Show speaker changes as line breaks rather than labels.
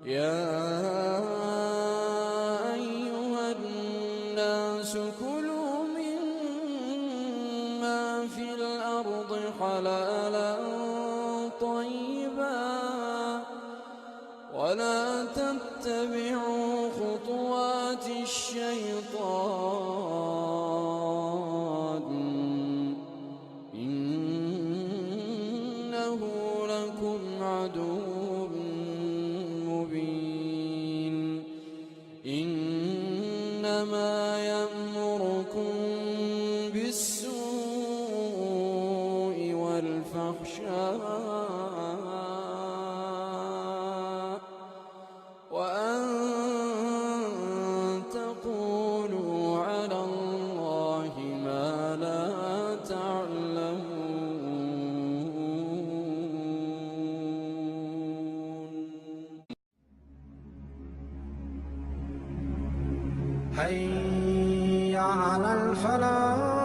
يا أيها الناس كلوا مما في الأرض حلالا طيبا ولا تتبعوا خطوات الشيطان إنه لكم عدو مبين إنما يأمركم بالسوء والفحشاء وأن تقولوا على الله ما لا تعلمون.
حي على الفلاح.